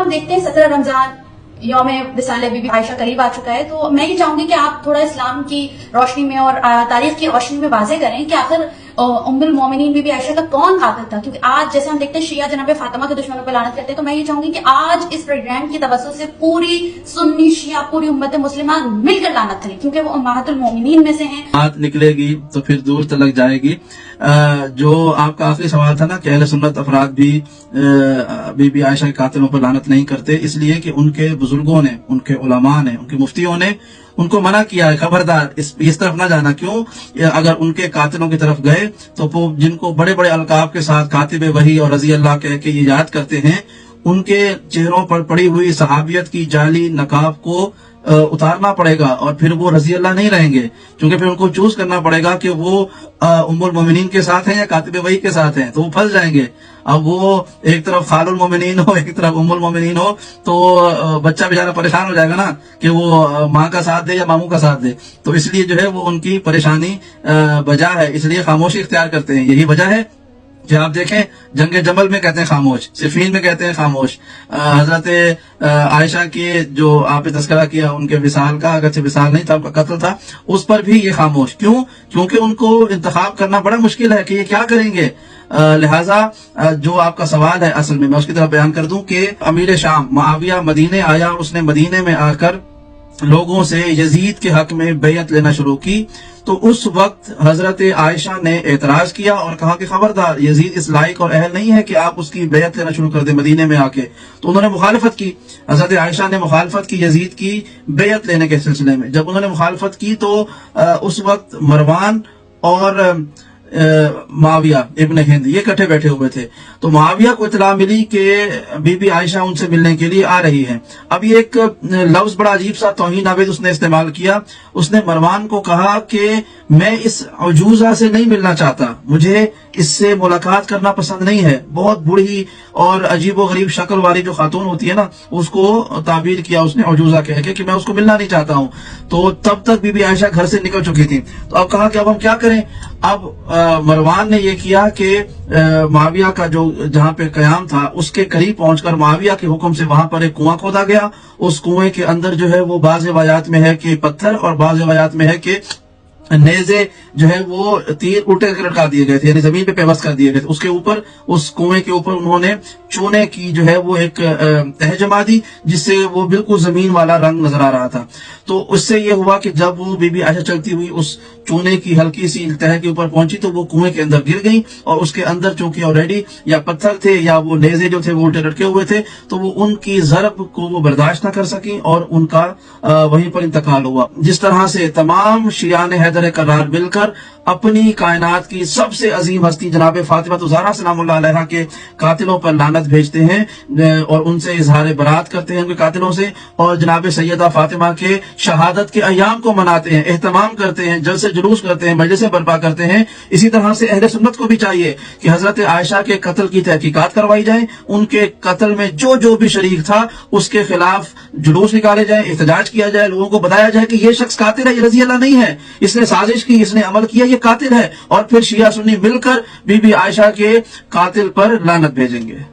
हम देखते हैं 17 रमजान यौम विसाल बीबी आयशा करीब आ चुका है, तो मैं ये चाहूंगी कि आप थोड़ा इस्लाम की रोशनी में और तारीख की रोशनी में वाज़ेह करें कि आखिर उम्मुल मोमिनीन बीबी आयशा का कौन कातिल था। क्योंकि आज जैसे हम देखते हैं शिया जनाब फातिमा के दुश्मनों पर लानत करते हैं, तो मैं ये चाहूंगी कि आज इस प्रोग्राम की तवज्जो से पूरी सुन्नी शिया पूरी उम्मत मुस्लिमा मिलकर लानत करें, क्योंकि वो उम्महातुल मोमिनीन में से हैं। बात निकलेगी तो फिर दूर तलक जाएगी। जो आपका आखिरी सवाल था ना कि अहले सुन्नत अफराद भी बीबी आयशा के कातिलों पर लानत नहीं करते, इसलिए कि उनके बुजुर्गों ने, उनके उलमा ने, उनके मुफ्तियों ने उनको मना किया है, खबरदार इस तरफ ना जाना। क्यों? अगर उनके कातिलों की तरफ गए तो वो जिनको बड़े बड़े अलकाब के साथ कातिब वही और रजी अल्लाह कह के ये याद करते हैं, उनके चेहरों पर पड़ी हुई सहाबियत की जाली नकाब को उतारना पड़ेगा और फिर वो रजी अल्लाह नहीं रहेंगे, क्योंकि फिर उनको चूज करना पड़ेगा कि वो उम्मुल मोमिनीन के साथ हैं या कातिब वही के साथ हैं, तो वो फंस जाएंगे। अब वो एक तरफ खालुल मोमिनीन हो, एक तरफ उम्मुल मोमिनीन हो, तो बच्चा बेचारा परेशान हो जाएगा ना कि वो माँ का साथ दे या मामू का साथ दे। तो इसलिए जो है वो उनकी परेशानी वजह है, इसलिए खामोशी इख्तियार करते हैं। यही वजह है कि आप देखें जंग जमल में कहते हैं खामोश, सिफीन में कहते हैं खामोश। हजरत आयशा के जो आपने तस्करा किया उनके विसाल का, अगरचे विसाल नहीं था, उनका कत्ल था, उस पर भी ये खामोश। क्यों? क्योंकि उनको इंतखाब करना बड़ा मुश्किल है कि ये क्या करेंगे। लिहाजा जो आपका सवाल है असल में मैं उसकी तरफ बयान कर दूं कि अमीर शाम मुआविया मदीने आया और उसने मदीने में आकर लोगों से यजीद के हक में बैयत लेना शुरू की, तो उस वक्त हजरत आयशा ने एतराज किया और कहा कि खबरदार, यजीद इस लायक और अहल नहीं है कि आप उसकी बैयत लेना शुरू कर दे मदीने में आके। तो उन्होंने मुखालफत की, हजरत आयशा ने मुखालफत की यजीद की बैयत लेने के सिलसिले में। जब उन्होंने मुखालफत की तो उस वक्त मरवान और मुआविया इब्न हिंद ये इकट्ठे बैठे हुए थे। तो मुआविया को इतला मिली कि बीबी आयशा उनसे मिलने के लिए आ रही है। अब ये एक लफ्ज बड़ा अजीब सा तौहीन आवेद उसने इस्तेमाल किया। उसने मरवान को कहा कि मैं इस अजूजा से नहीं मिलना चाहता, मुझे इससे मुलाकात करना पसंद नहीं है। बहुत बूढ़ी और अजीब व गरीब शक्ल वाली जो खातून होती है ना, उसको ताबीर किया उसने अजूजा कह के कि मैं उसको मिलना नहीं चाहता हूँ। तो तब तक बीबी आयशा घर से निकल चुकी थी। तो अब कहा कि अब हम क्या करें। अब मरवान ने यह किया कि मुआविया का जो जहां पे कयाम था उसके करीब पहुंचकर मुआविया के हुक्म से वहां पर एक कुआं खोदा गया। उस कुएं के अंदर जो है वो बाज़ रिवायात में है कि पत्थर और बाज़ रिवायात में है कि नेज़े जो है वो तीर उल्टे करके लटका दिए गए थे, यानी जमीन पे पेवस्त कर दिए गए थे। उसके ऊपर, उस कुएं के ऊपर उन्होंने चूने की जो है वो एक तह जमा दी, जिससे वो बिल्कुल जमीन वाला रंग नजर आ रहा था। तो उससे ये हुआ कि जब वो बीबी आयशा चलती हुई उस चूने की हल्की सी तह के ऊपर पहुंची तो वो कुएं के अंदर गिर गई, और उसके अंदर चूंकि ऑलरेडी या पत्थर थे या वो नेज़े जो थे वो उल्टे लटके हुए थे, तो वो उनकी ज़रब को वो बर्दाश्त न कर सकी और उनका वहीं पर इंतकाल हुआ। जिस तरह से तमाम शियान हैदर करार मिलकर अपनी कायनात की सबसे अजीम हस्ती जनाब फातिमा ज़हरा सलामुल्लाह अलैहा के कातिलों पर लानत भेजते हैं और उनसे इजहार बरात करते हैं उनके कातिलों से, और जनाब सैयदा फातिमा के शहादत के अयाम को मनाते हैं, एहतमाम करते हैं, जलसे जुलूस करते हैं, मजलिसें बर्पा करते हैं। इसी तरह से अहले सुन्नत को भी चाहिए कि हजरत आयशा के कत्ल की तहकीकात करवाई जाए, उनके कत्ल में जो जो भी शरीक था उसके खिलाफ जुलूस निकाले जाए, एहतजाज किया जाए, लोगों को बताया जाए कि ये शख्स कातिल है, ये रजी अल्लाह नहीं है, इसने साजिश की, इसने अमल किया, ये कातिल है। और फिर शिया सुन्नी मिलकर बीबी आयशा के कातिल पर लानत भेजेंगे।